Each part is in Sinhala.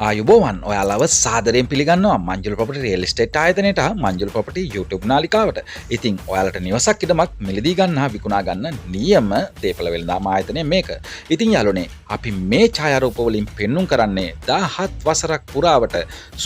ආයුබෝවන් ඔයාලව සාදරයෙන් පිළිගන්නවා මංජුල ප්‍රොපර්ටි රියල් එස්ටේට් ආයතනයට මංජුල ප්‍රොපර්ටි YouTube නාලිකාවට. ඉතින් ඔයාලට නිවසක් ඉදමක් මිලදී ගන්න හා විකුණා ගන්න නියම දේපල වෙළඳාම ආයතනය මේක. ඉතින් යාළුවනේ අපි මේ ඡායාරූප වලින් පෙන්눔 කරන්නේ 17 වසරක් පුරාවට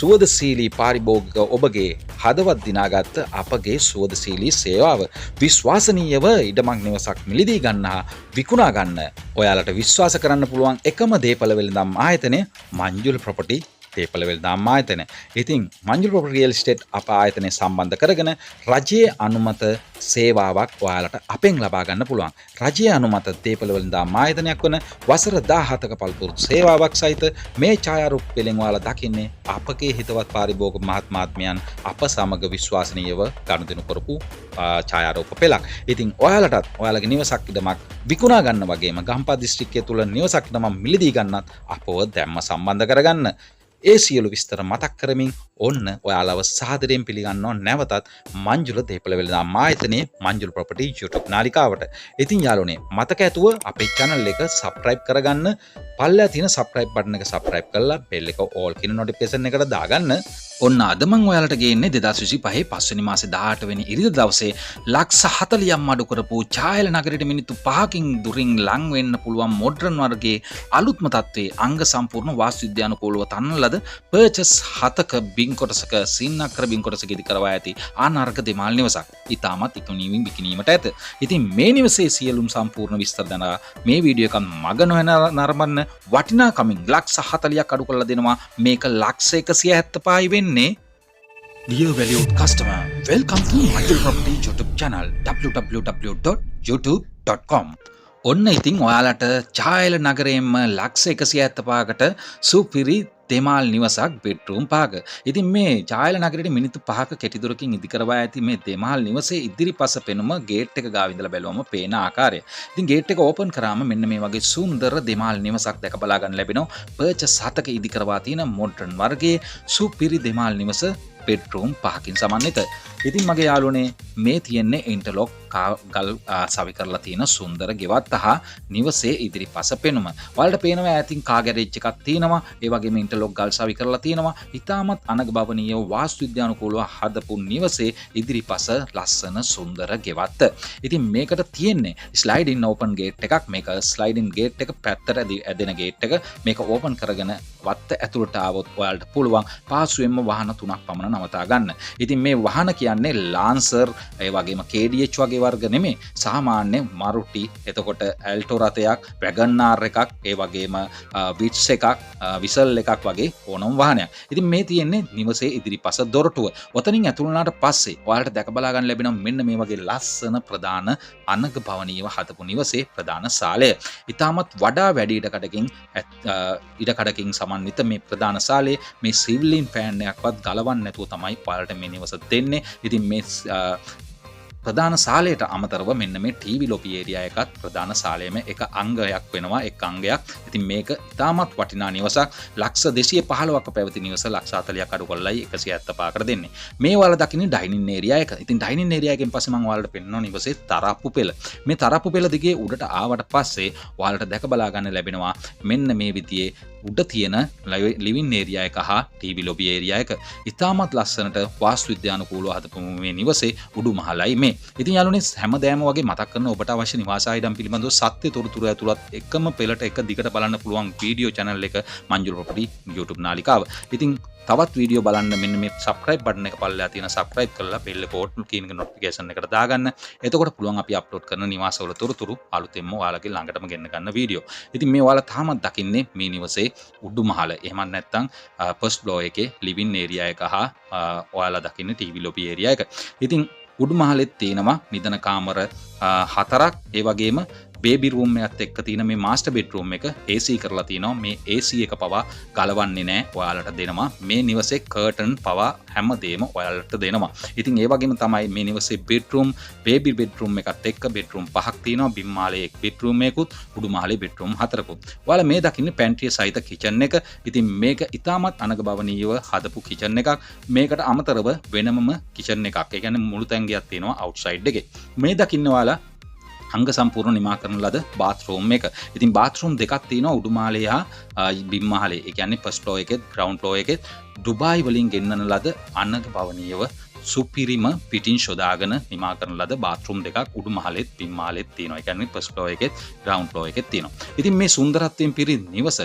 සුවදශීලී පාරිභෝගික ඔබගේ හදවත් දිනාගත් අපගේ සුවදශීලී සේවාව විශ්වාසනීයව ඉදමක් නිවසක් මිලදී ගන්න හා විකුණා ගන්න ඔයාලට විශ්වාස කරන්න පුළුවන් එකම දේපල වෙළඳාම් ආයතනය මංජුල ප්‍රොපර්ටි දේපල වෙළඳාම් ආයතනය. ඉතින් මංජුල ප්‍රොපර්ටි රියල් එස්ටේට් අප ආයතනය සම්බන්ධ කරගෙන රජයේ අනුමත සේවාවක් ඔයාලට අපෙන් ලබා ගන්න පුළුවන්. රජයේ අනුමත දේපල වෙළඳාම් ආයතනයක් වන වසර 17ක පළතුරු සේවාවක් සහිත මේ ඡායාරූප පෙළෙන් ඔයාලා දකින්නේ අපගේ හිතවත් පාරිභෝගික මහත්මාත්මයන් අප සමග විශ්වාසනීයව ගනුදෙනු කරපු ඡායාරූප පෙළක්. ඉතින් ඔයාලටත් ඔයාලගේ නිවසක් ඉදමක් විකුණා ගන්න වගේම ගම්පහ දිස්ත්‍රික්කය තුල නිවසක් ඉදමක් මිලදී ගන්නත් අපව දැම්ම සම්බන්ධ කරගන්න. ඒ සියලු විස්තර මතක් කරමින් ඔන්න ඔයාලව සාදරයෙන් පිළිගන්නවා නැවතත් මංජුල දේපල වෙළඳාම් ආයතනයේ මංජුල ප්‍රොපර්ටි YouTube නාලිකාවට. ඉතින් යාළුවනේ මතක ඇතුව අපේ channel එක subscribe කරගන්න. පල්ලෙහා තියෙන subscribe button එක subscribe කරලා bell එක all කියන notification එකට දාගන්න. ඔන්න අද මම ඔයාලට ගේන්නේ 2025 පස්වෙනි මාසේ 18 වෙනි ඉරිදා දවසේ ලක්ෂ 40ක් අඩු කරපු ඡායල නගරයට මිනිත්තු 5කින් දුරින් ලං වෙන්න පුළුවන් මොඩර්න් වර්ගයේ අලුත්ම තත්ත්වයේ අංග සම්පූර්ණ වාස්තු විද්‍යානුකූලව තනන ලද පර්චස් 7ක බින් කොටසක සින්නක්කර බින් කොටසක ඉදි කරවා ඇති ආනාරක දෙමාල් නිවසක්. ඊටමත් ඉක්මනින් විකිණීමට ඇත. ඉතින් මේ නිවසේ සියලුම සම්පූර්ණ විස්තර දැනගා මේ වීඩියෝ එක මග නොවන නරඹන්න වටිනාකමින් ලක්ෂ 40ක් අඩු කරලා දෙනවා. මේක ලක්ෂ 175යි වෙන්නේ. Dear valued customer, welcome to Manjul Property YouTube channel www.youtube.com. ඔන්න ඉතින් ඔයාලට ඡායල නගරයෙන්ම ලක්ෂ 175කට සුපිරි දෙමාල් නිවසක් බෙඩ්රූම් 5ක. ඉතින් මේ ඡායල නගරයේ මිනිත්තු 5ක කෙටි දුරකින් ඉදි කරවා ඇති මේ දෙමාල් නිවසේ ඉදිරිපස පෙනුම ගේට් එක ගාව ඉඳලා බැලුවම පේන ආකාරය. ඉතින් ගේට් එක ඕපන් කරාම මෙන්න මේ වගේ සුන්දර දෙමාල් නිවසක් දැක බලා ගන්න ලැබෙනවා. පර්චස් 7ක ඉදි කරවා තියෙන මොඩර්න් වර්ගයේ සුපිරි දෙමාල් නිවස බෙඩ්රූම් 5කින් සමන්විත. ඉතින් මගේ යාළුවනේ මේ තියෙන්නේ ඉන්ටර්ලොක් ගල් සවි කරලා තියෙන සුන්දර ගෙවත් හා නිවසේ ඉදිරිපස පෙනුම. ඔයාලට පේනවා ඈතින් කා ගෑරේජ් එකක් තියෙනවා. ඒ වගේම ඉන්ටර්ලොක් ගල් සවි කරලා තියෙනවා. ඉතාමත් අනගභවනීය වාස්තු විද්‍යානුකූලව හදපු නිවසේ ඉදිරිපස ලස්සන සුන්දර ගෙවත්ත. ඉතින් මේකට තියෙන්නේ ස්ලයිඩින් ඕපන් ගේට් එකක්. මේක ස්ලයිඩින් ගේට් එක පැත්තට ඇදෙන ගේට් එක. මේක ඕපන් කරගෙන වත්ත ඇතුළට ආවොත් ඔයාලට පුළුවන් පාසුවෙන්ම වාහන 3ක් පමණ නවතා ගන්න. ඉතින් මේ වාහන කියන්නේ ලාන්සර් ඒ වගේම KDH වගේ වර්ග නෙමෙයි. සාමාන්‍ය මරුටි, එතකොට ඇල්ටෝ රථයක්, වැගන්ආර් එකක්, ඒ වගේම විට්ස් එකක්, විසල් එකක් වගේ ඕනම වාහනයක්. ඉතින් මේ තියෙන්නේ නිවසේ ඉදිරිපස දොරටුව. ඔතනින් ඇතුළු වුණාට පස්සේ ඔයාලට දැක බලා ගන්න ලැබෙනවා මෙන්න මේ වගේ ලස්සන ප්‍රධාන අනග භවනීයව හදපු නිවසේ ප්‍රධාන සාලය. ඊටමත් වඩා වැඩි ඉඩකඩකින් සමන්විත මේ ප්‍රධාන සාලේ මේ සිවිලින් ෆෑන් එකක්වත් ගලවන්න නැතුව තමයි ඔයාලට මේ නිවස දෙන්නේ. ඉතින් මේ ප්‍රධාන සාලයට අමතරව මෙන්න මේ ටීවී ලොබි ඒරියා එකත් ප්‍රධාන සාලයේම එක අංගයක් වෙනවා. එක් අංගයක්. ඉතින් මේක ඉතාමත් වටිනා නිවසක්. ලක්ෂ 215ක පැවති නිවස ලක්ෂ 40ක් අඩු කරලායි 175කට දෙන්නේ. මේ ඔයාලා දකින්නේ ඩයිනින් ඒරියා එක. ඉතින් ඩයිනින් ඒරියා එකෙන් පස්සේ මම ඔයාලට පෙන්නනවා නිවසේ තරප්පු පෙළ. මේ තරප්පු පෙළ දිගේ උඩට ආවට පස්සේ ඔයාලට දැක බලා ගන්න ලැබෙනවා මෙන්න මේ විදිහේ උඩ තියෙන ලිවින් ඒරියා එක හා ටීවී ලොබි ඒරියා එක. ඉතාමත් ලස්සනට වාස්තු විද්‍යානුකූලව හදපු මේ නිවසේ උඩු මහලයි මේ. ඉතින් යාළුවනේ හැමදෑම වගේ මතක් කරන ඔබට අවශ්‍ය නිවාස ආයතන පිළිබඳව සත්‍ය තොරතුරු ඇතුළත් එකම පෙළට එක දිගට බලන්න පුළුවන් වීඩියෝ channel එක මංජුල ප්‍රොපර්ටි YouTube නාලිකාව. ඉතින් තවත් වීඩියෝ බලන්න මෙන්න මේ subscribe button එක පල්ලෙහා තියෙන subscribe කරලා bell එක ඕල් කියන notification එකට දාගන්න. එතකොට පුළුවන් අපි upload කරන නිවාසවල තොරතුරු අලුතෙන්ම ඔයාලගේ ළඟටම ගෙන්න ගන්න වීඩියෝ. ඉතින් මේ ඔයාලා තාමත් දකින්නේ මේ නිවසේ උඩු මහල. එහෙමත් නැත්නම් first floor එකේ living area එක හා ඔයාලා දකින්නේ TV lobby area එක. ඉතින් උඩු මහලෙත් තියෙනවා නිදන කාමර 4ක්. ඒ වගේම බේබි රූම් එකත් එක්ක තියෙන මේ මාස්ටර් බෙඩ්රූම් එක AC කරලා තිනවා. මේ AC එක පවා ගලවන්නේ නැහැ. ඔයාලට දෙනවා. මේ නිවසේ කර්ටන් පවා හැමදේම ඔයාලට දෙනවා. ඉතින් ඒ වගේම තමයි මේ නිවසේ බෙඩ්රූම් බේබි බෙඩ්රූම් එකත් එක්ක බෙඩ්රූම් 5ක් තියෙනවා. බිම් මාලේ එක් බෙඩ්රූම් එකකුත් උඩු මාලේ බෙඩ්රූම් 4කුත්. ඔයාලා මේ දකින්නේ පැන්ට්‍රිය සහිත කිචන් එක. ඉතින් මේක ඉතාමත් අනගභවනීයව හදපු කිචන් එකක්. මේකට අමතරව වෙනමම කිචන් එකක්. ඒ කියන්නේ මුළු තැන්ගියක් තියෙනවා අවුට්සයිඩ් එකේ. මේ දකින්න ඔයාලා අංග සම්පූර්ණ නිමා කරන ලද බාත්රූම් එක. ඉතින් බාත්රූම් දෙකක් තියෙනවා උඩුමාලේ හා බිම්මාලේ. ඒ කියන්නේ ෆස්ට් ෆ්ලෝර් එකේ ග්‍රවුන්ඩ් ෆ්ලෝර් එකේ ඩුබායි වලින් ගෙන්නන ලද අනග පවණීයව සුපිරිම පිටින් යොදාගෙන නිමා කරන ලද බාත්රූම් දෙකක් උඩුමහලෙත් බිම්මාලෙත් තියෙනවා. ඒ කියන්නේ ෆස්ට් ෆ්ලෝර් එකේ ග්‍රවුන්ඩ් ෆ්ලෝර් එකේ තියෙනවා. ඉතින් මේ සුන්දරත්වයෙන් පිරි නිවස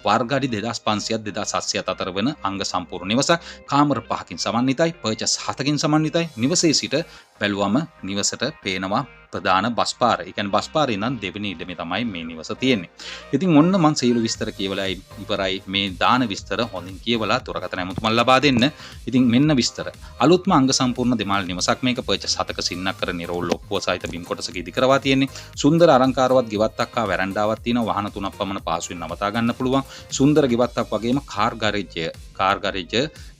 වර්ග අඩි 2500ත් 2700ත් අතර වන අංග සම්පූර්ණ නිවසක්. කාමර 5කින් සමන්විතයි, පර්චස් 7කින් සමන්විතයි. නිවසේ සිට බැලුවම නිවසට පේනවා ප්‍රධාන බස් පාර. ඒ කියන්නේ බස් පාරේ ඉඳන් දෙවෙනි ඉඩමේ තමයි මේ නිවස තියෙන්නේ. ඉතින් ඔන්න මම සියලු විස්තර කියවලා ඉවරයි. මේ දාන විස්තර හොඳින් කියවලා දුරකථන ඇමතුමක් ලබා දෙන්න. ඉතින් මෙන්න විස්තර. අලුත්ම අංග සම්පූර්ණ දෙමාළ නිවසක් මේක පර්චස් 7ක සින්නක් කර නිරෝල් ලොක්කුව සහිත බිම් කොටසක ඉදි කරවා තියෙන්නේ. සුන්දර අලංකාරවත් ගෙවත්තක් හා වැරන්ඩාවක් තියෙනවා. වාහන 3ක් පමණ පාසුවෙන් නවතා ගන්න පුළුවන්. සුන්දර ගෙවත්තක් වගේම කාර්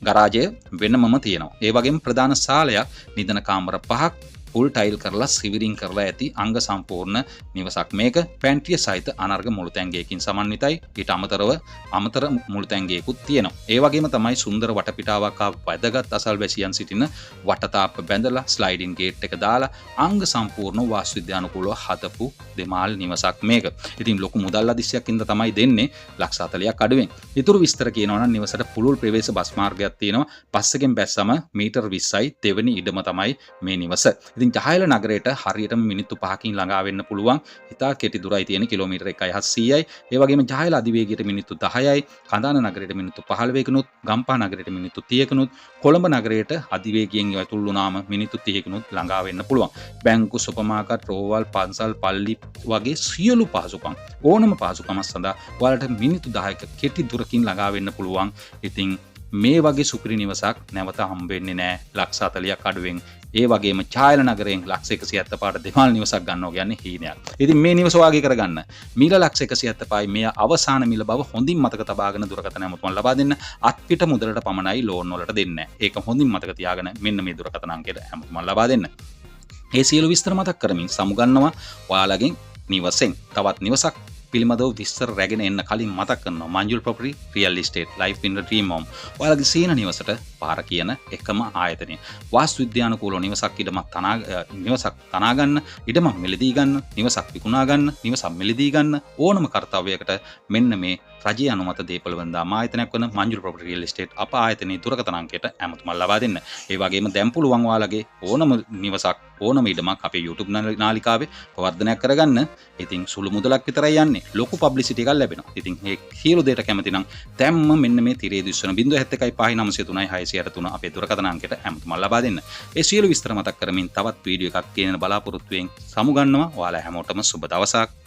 ගරාජය වෙනමම තියෙනවා. ඒ වගේම ප්‍රධාන ශාලයක්, නිදන කාමර 5ක්, ෆුල් ටයිල් කරලා සිවිරින් කරලා ඇති අංග සම්පූර්ණ නිවසක් මේක. පැන්ට්‍රිය සහිත අනර්ග මුළු තැන්ගයකින් සමන්විතයි. ඊට අමතර මුළු තැන්ගයකුත් තියෙනවා. ඒ වගේම තමයි සුන්දර වටපිටාවක් හා වැදගත් අසල්වැසියන් සිටින වටතාප්ප බැඳලා ස්ලයිඩින් ගේට් එක දාලා අංග සම්පූර්ණ වාස්තු විද්‍යානුකූලව හදපු දෙමාල් නිවසක් මේක. ඉතින් ලොකු මුදල් අදිස්සියක් ඉඳ තමයි දෙන්නේ ලක්ෂ 40ක් අඩුවෙන්. ඊටු විස්තර කියනවා නම් නිවසට පුළුල් ප්‍රවේශ බස් මාර්ගයක් තියෙනවා. පස්සකින් බැස්සම මීටර් 20යි දෙවෙනි ඉඩම තමයි මේ නිවස. ඉතින් ජහයල නගරයට හරියටම මිනිත්තු 5කින් ළඟා වෙන්න පුළුවන්. ඉතා කෙටි දුරයි තියෙන කිලෝමීටර් 1.700යි. ඒ වගේම ජහයල අධිවේගයට මිනිත්තු 10යි, කඳාන නගරයට මිනිත්තු 15කිනුත්, ගම්පහ නගරයට මිනිත්තු 30කිනුත්, කොළඹ නගරයට අධිවේගයෙන් ඇතුල් වුණාම මිනිත්තු 30කිනුත් ළඟා වෙන්න පුළුවන්. බැංකු, සුපර් මාකට්, රෝවල්, පන්සල්, පල්ලි වගේ සියලු පහසුකම් ඕනම පහසුකමක් සඳහා ඔයාලට මිනිත්තු 10ක කෙටි දුරකින් ළඟා වෙන්න පුළුවන්. ඉතින් මේ වගේ සුපිරි නිවසක් නැවත හම්බ වෙන්නේ නැහැ ලක්ෂ 40ක් අඩුවෙන්. ඒ වගේම ඡායල නගරයෙන් ලක්ෂ 170 පාට දෙමාල් නිවසක් ගන්නවා කියන්නේ හීනයක්. ඉතින් මේ නිවස වාගේ කරගන්න මිල ලක්ෂ 170යි මෙය අවසාන මිල බව හොඳින් මතක තබාගෙන දුරකථන ඇමතුමක් ලබා දෙන්න. අත්පිට මුදලට පමණයි ලෝන් වලට දෙන්නේ. ඒක හොඳින් මතක තියාගෙන මෙන්න මේ දුරකථන අංකයට ඇමතුමක් ලබා දෙන්න. ඒ සියලු විස්තර මතක් කරමින් සමුගන්නවා ඔයාලගෙන් නිවසෙන්. තවත් නිවසක් පිළිබඳව විස්තර රැගෙන එන්න කලින් මතක් කරනවා Manjul property real estate life ඉන් ද ඩ්‍රීම් හෝම්. ඔයාලගේ සීන නිවසට පාර කියන එකම ආයතනය. වාස්තු විද්‍යානුකූල නිවසක් තනා ගන්න, ඉඩමක් මිලදී ගන්න, නිවසක් විකුණා ගන්න, නිවසක් මිලදී ගන්න ඕනම කාර්යයකට මෙන්න මේ රජයේ අනුමත දේපොළ වෙනදාම ආයතනයක් වන මංජුල් ප්‍රොපර්ටි රියල් එස්ටේට් අප ආයතනයේ දුරකථන අංකයට ඇමතුමක් ලබා දෙන්න. ඒ වගේම දැන් පුළුවන් ඔයාලගේ ඕනම නිවසක් ඕනම ඉඩමක් අපේ YouTube නාලිකාවේ ප්‍රවර්ධනයක් කරගන්න. ඉතින් සුළු මුදලක් විතරයි යන්නේ. ලොකු පබ්ලිසිටි එකක් ලැබෙනවා. ඉතින් මේ සියලු දේට කැමති නම් දැම්ම මෙන්න මේ තිරේ දිස්වන 0715903 අපේ දුරකථන අංකයට ඇමතුමක් ලබා දෙන්න. ඒ සියලු විස්තර මතක් කරමින් තවත් වීඩියෝ එකක් ගෙනෙන බලාපොරොත්තුවෙන් සමුගන්නවා. ඔයාලා හැමෝටම සුබ දවසක්.